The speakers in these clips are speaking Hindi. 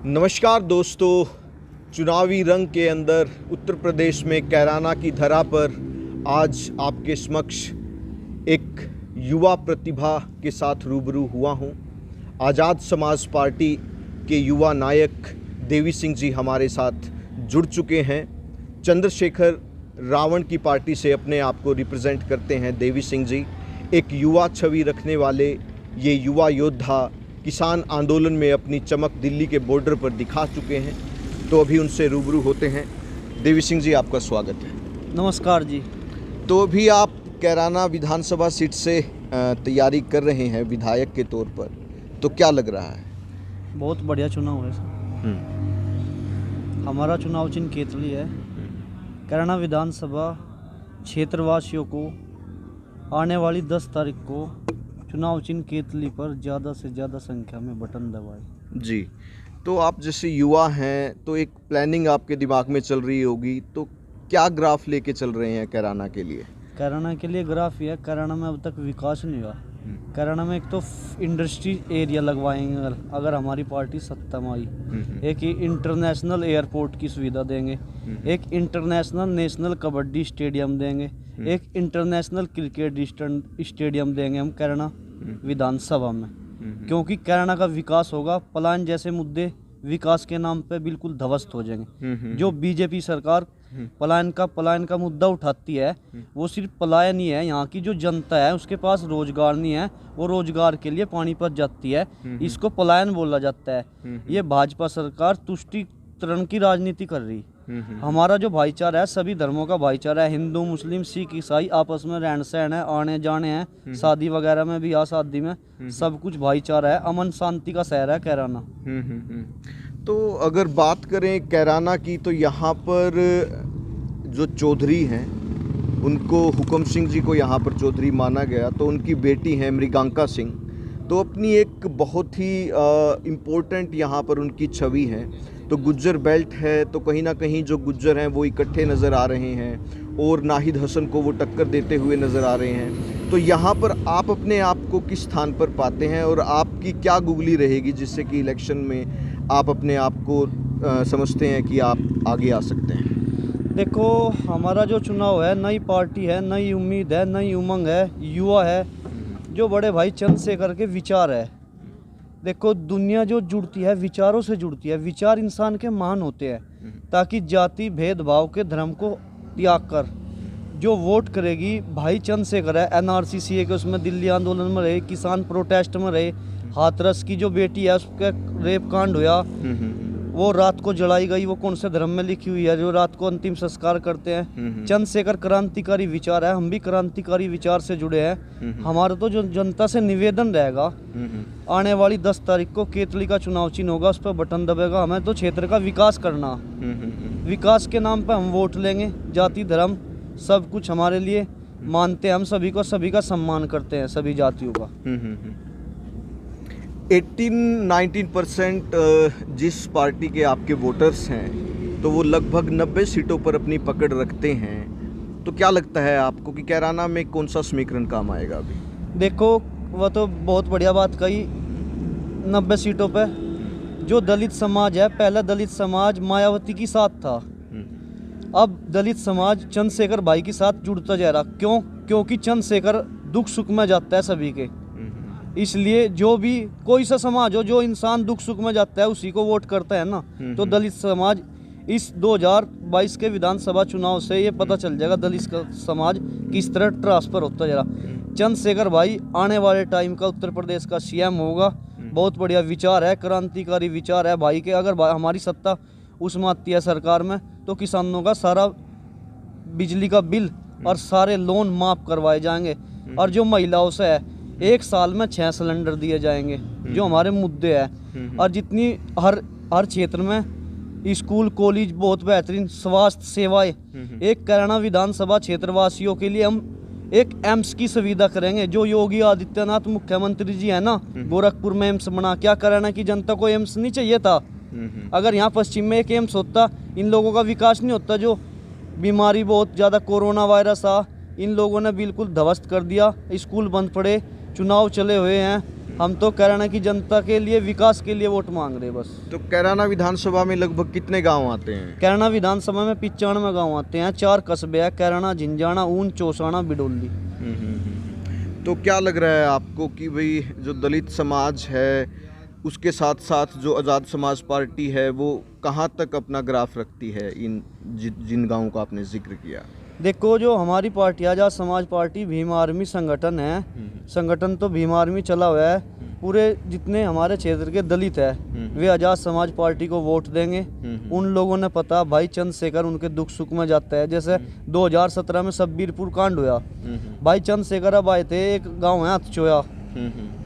नमस्कार दोस्तों, चुनावी रंग के अंदर उत्तर प्रदेश में कैराना की धरा पर आज आपके समक्ष एक युवा प्रतिभा के साथ रूबरू हुआ हूं। आज़ाद समाज पार्टी के युवा नायक देवी सिंह जी हमारे साथ जुड़ चुके हैं। चंद्रशेखर रावण की पार्टी से अपने आप को रिप्रेजेंट करते हैं देवी सिंह जी। एक युवा छवि रखने वाले ये युवा योद्धा किसान आंदोलन में अपनी चमक दिल्ली के बॉर्डर पर दिखा चुके हैं, तो अभी उनसे रूबरू होते हैं। देवी सिंह जी, आपका स्वागत है। नमस्कार जी। तो अभी आप कैराना विधानसभा सीट से तैयारी कर रहे हैं विधायक के तौर पर, तो क्या लग रहा है? बहुत बढ़िया चुनाव है सर। हमारा चुनाव चिन्ह केतली है। कैराना विधानसभा क्षेत्रवासियों को आने वाली 10 तारीख को चुनाव चिन्ह केतली पर ज़्यादा से ज़्यादा संख्या में बटन दबाए। जी, तो आप जैसे युवा हैं तो एक प्लानिंग आपके दिमाग में चल रही होगी, तो क्या ग्राफ लेके चल रहे हैं कैराना के लिए? कैराना के लिए ग्राफ ये है, कैराना में अब तक विकास नहीं हुआ। कैराना में एक तो इंडस्ट्री एरिया लगवाएंगे अगर हमारी पार्टी सत्ता में आई। एक इंटरनेशनल एयरपोर्ट की सुविधा देंगे, एक इंटरनेशनल नेशनल कबड्डी स्टेडियम देंगे, एक इंटरनेशनल क्रिकेट स्टेडियम देंगे हम कैराना विधानसभा में। क्योंकि कैराना का विकास होगा, पलायन जैसे मुद्दे विकास के नाम पे बिल्कुल ध्वस्त हो जाएंगे। जो बीजेपी सरकार पलायन का मुद्दा उठाती है, वो सिर्फ पलायन ही है। यहाँ की जो जनता है उसके पास रोजगार नहीं है, वो रोजगार के लिए पानीपत जाती है, इसको पलायन बोला जाता है। ये भाजपा सरकार तुष्टीकरण की राजनीति कर रही। हमारा जो भाईचारा है, सभी धर्मों का भाईचारा है, हिंदू मुस्लिम सिख ईसाई आपस में रहन सहन है, आने जाने हैं, शादी वगैरह में भी, शादी में सब कुछ भाईचारा है। अमन शांति का शहर है कैराना। तो अगर बात करें कैराना की, तो यहाँ पर जो चौधरी हैं उनको, हुक्म सिंह जी को यहाँ पर चौधरी माना गया, तो उनकी बेटी हैं मृगांका सिंह, तो अपनी एक बहुत ही इम्पोर्टेंट यहाँ पर उनकी छवि है। तो गुज्जर बेल्ट है, तो कहीं ना कहीं जो गुज्जर हैं वो इकट्ठे नज़र आ रहे हैं और नाहिद हसन को वो टक्कर देते हुए नज़र आ रहे हैं। तो यहाँ पर आप अपने आप को किस स्थान पर पाते हैं और आपकी क्या गुगली रहेगी जिससे कि इलेक्शन में आप अपने आप को समझते हैं कि आप आगे आ सकते हैं? देखो, हमारा जो चुनाव है, नई पार्टी है, नई उम्मीद है, नई उमंग है, युवा है, जो बड़े भाई चंद्रशेखर के विचार है। देखो, दुनिया जो जुड़ती है विचारों से जुड़ती है। विचार इंसान के महान होते हैं, ताकि जाति भेदभाव के धर्म को त्याग कर जो वोट करेगी, भाई चंद्रशेखर है, NRC CA के उसमें दिल्ली आंदोलन में रहे, किसान प्रोटेस्ट में रहे, हाथरस की जो बेटी है उसका रेप कांड हुआ, वो रात को जलाई गई, वो कौन से धर्म में लिखी हुई है जो रात को अंतिम संस्कार करते हैं? चंद्रशेखर क्रांतिकारी विचार है, हम भी क्रांतिकारी विचार से जुड़े हैं। हमारा तो जो जनता से निवेदन रहेगा, आने वाली 10 तारीख को केतली का चुनाव चिन्ह होगा, उस पर बटन दबेगा। हमें तो क्षेत्र का विकास करना, विकास के नाम पर हम वोट लेंगे। जाति धर्म सब कुछ हमारे लिए मानते हैं, हम सभी को, सभी का सम्मान करते हैं, सभी जातियों का। 18-19% जिस पार्टी के आपके वोटर्स हैं, तो वो लगभग 90 सीटों पर अपनी पकड़ रखते हैं। तो क्या लगता है आपको कि कैराना में कौन सा समीकरण काम आएगा अभी? देखो, वह तो बहुत बढ़िया बात कही। 90 सीटों पे जो दलित समाज है, पहला दलित समाज मायावती के साथ था, अब दलित समाज चंद्रशेखर भाई के साथ जुड़ता जा रहा। क्यों? क्योंकि चंद्रशेखर दुख सुख में जाता है सभी के, इसलिए जो भी कोई सा समाज हो, जो इंसान दुख सुख में जाता है उसी को वोट करता है ना। तो दलित समाज इस 2022 के विधानसभा चुनाव से ये पता चल जाएगा दलित समाज किस तरह ट्रांसफर होता जा रहा। चंद्रशेखर भाई आने वाले टाइम का उत्तर प्रदेश का CM होगा। बहुत बढ़िया विचार है, क्रांतिकारी विचार है भाई के। अगर हमारी सत्ता उसमें आती है सरकार में, तो किसानों का सारा बिजली का बिल और सारे लोन माफ करवाए जाएंगे। और जो महिलाओं से है, 1 साल में 6 सिलेंडर दिए जाएंगे, जो हमारे मुद्दे हैं। और जितनी हर क्षेत्र में स्कूल कॉलेज, बहुत बेहतरीन स्वास्थ्य सेवाएं, एक कैराना विधानसभा क्षेत्रवासियों के लिए हम एक एम्स की सुविधा करेंगे। जो योगी आदित्यनाथ मुख्यमंत्री जी है ना, गोरखपुर में एम्स बना। क्या कैराना की जनता को एम्स नहीं चाहिए था? अगर यहाँ पश्चिम में एक एम्स होता, इन लोगों का विकास नहीं होता। जो बीमारी बहुत ज़्यादा कोरोना वायरस आ, इन लोगों ने बिल्कुल ध्वस्त कर दिया। स्कूल बंद पड़े, चुनाव चले हुए हैं, हम तो कैराना की जनता के लिए, विकास के लिए वोट मांग रहे हैं बस। तो कैराना विधानसभा में लगभग कितने गांव आते हैं? कैराना विधानसभा में 95 गांव आते हैं। 4 कस्बे हैं, कैराना, झिंझाना, ऊन, चौसाना, बिडोली। तो क्या लग रहा है आपको कि भाई जो दलित समाज है उसके साथ साथ जो आज़ाद समाज पार्टी है वो कहाँ तक अपना ग्राफ रखती है इन जिन गांवों का आपने जिक्र किया? देखो, जो हमारी पार्टी आज़ाद समाज पार्टी भीम आर्मी संगठन है। संगठन तो भीम आर्मी चला हुआ है। पूरे जितने हमारे क्षेत्र के दलित है वे आज़ाद समाज पार्टी को वोट देंगे। उन लोगों ने पता भाई चंद्रशेखर उनके दुख सुख में जाता है। जैसे 2017 में सब्बीरपुर कांड हुआ, भाई चंद्रशेखर अब आए थे, एक गाँव है हथचोया,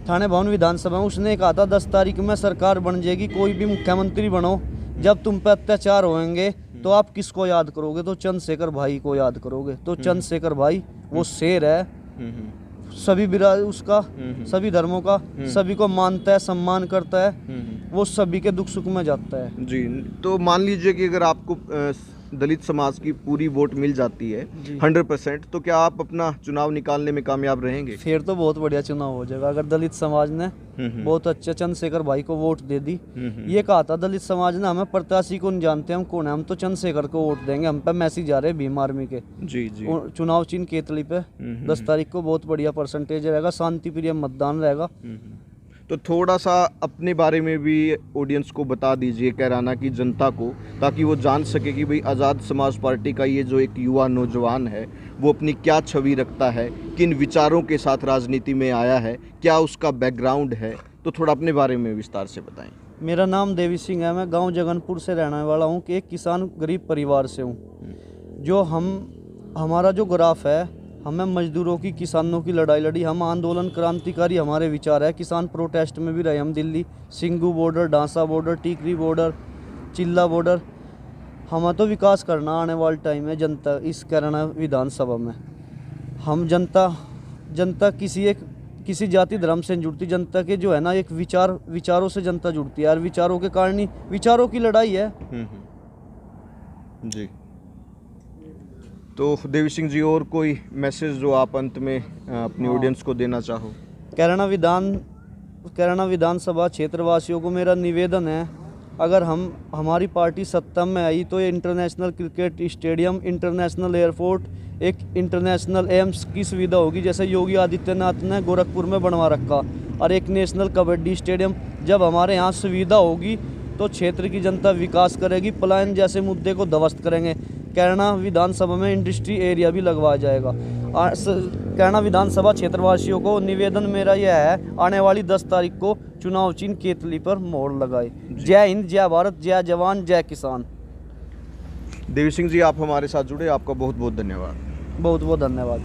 थाने भवन विधानसभा में, उसने कहा था 10 तारीख में सरकार बन जाएगी, कोई भी मुख्यमंत्री बनो, जब तुम पे अत्याचार होंगे तो आप किसको याद करोगे? तो चंद्रशेखर भाई को याद करोगे। तो चंद्रशेखर भाई वो शेर है, सभी उसका सभी धर्मों का, सभी को मानता है, सम्मान करता है, वो सभी के दुख सुख में जाता है जी। तो मान लीजिए कि अगर आपको दलित समाज की पूरी वोट मिल जाती है 100%, तो क्या आप अपना चुनाव निकालने में कामयाब रहेंगे? फिर तो बहुत बढ़िया चुनाव हो जाएगा। अगर दलित समाज ने बहुत अच्छे चंद्रशेखर भाई को वोट दे दी, ये कहा था दलित समाज ने, हमें प्रत्याशी को नहीं जानते हम कौन है, हम तो चंद्रशेखर को वोट देंगे, हम पे मैसेज आ रहे भीम आर्मी के। जी जी। चुनाव चिन्ह केतली पे 10 तारीख को बहुत बढ़िया परसेंटेज रहेगा, शांतिप्रिय मतदान रहेगा। तो थोड़ा सा अपने बारे में भी ऑडियंस को बता दीजिए, कैराना की जनता को, ताकि वो जान सके कि भाई आज़ाद समाज पार्टी का ये जो एक युवा नौजवान है वो अपनी क्या छवि रखता है, किन विचारों के साथ राजनीति में आया है, क्या उसका बैकग्राउंड है। तो थोड़ा अपने बारे में विस्तार से बताएं। मेरा नाम देवी सिंह है, मैं गांव जगनपुर से रहने वाला हूं, कि एक किसान गरीब परिवार से हूं। जो हमारा जो ग्राफ है, हमें मजदूरों की, किसानों की लड़ाई लड़ी, हम आंदोलन क्रांतिकारी हमारे विचार है। किसान प्रोटेस्ट में भी रहे हम, Delhi, Singhu border, Dansa border, Tikri border, Chilla border. हमें तो विकास करना आने वाले टाइम में जनता इस कैराना विधानसभा में। हम जनता किसी जाति धर्म से नहीं जुड़ती, जनता के जो है ना एक विचारों से जनता जुड़ती है, और विचारों के कारण ही विचारों की लड़ाई है जी। तो देवी सिंह जी, और कोई मैसेज जो आप अंत में अपनी ऑडियंस को देना चाहो? कैराना विधानसभा क्षेत्रवासियों को मेरा निवेदन है, अगर हमारी पार्टी सत्ता में आई तो ये international cricket stadium, international airport, एक इंटरनेशनल एम्स की सुविधा होगी, जैसे योगी आदित्यनाथ ने गोरखपुर में बनवा रखा, और एक नेशनल कबड्डी स्टेडियम। जब हमारे यहाँ सुविधा होगी तो क्षेत्र की जनता विकास करेगी, पलायन जैसे मुद्दे को ध्वस्त करेंगे। कैराना विधानसभा में इंडस्ट्री एरिया भी लगवाया जाएगा। कैराना विधानसभा क्षेत्रवासियों को निवेदन मेरा यह है, आने वाली 10 तारीख को चुनाव चिन्ह केतली पर मोहर लगाए। जय हिंद, जय भारत, जय जवान, जय किसान। देवी सिंह जी, आप हमारे साथ जुड़े, आपका बहुत बहुत धन्यवाद। बहुत बहुत धन्यवाद।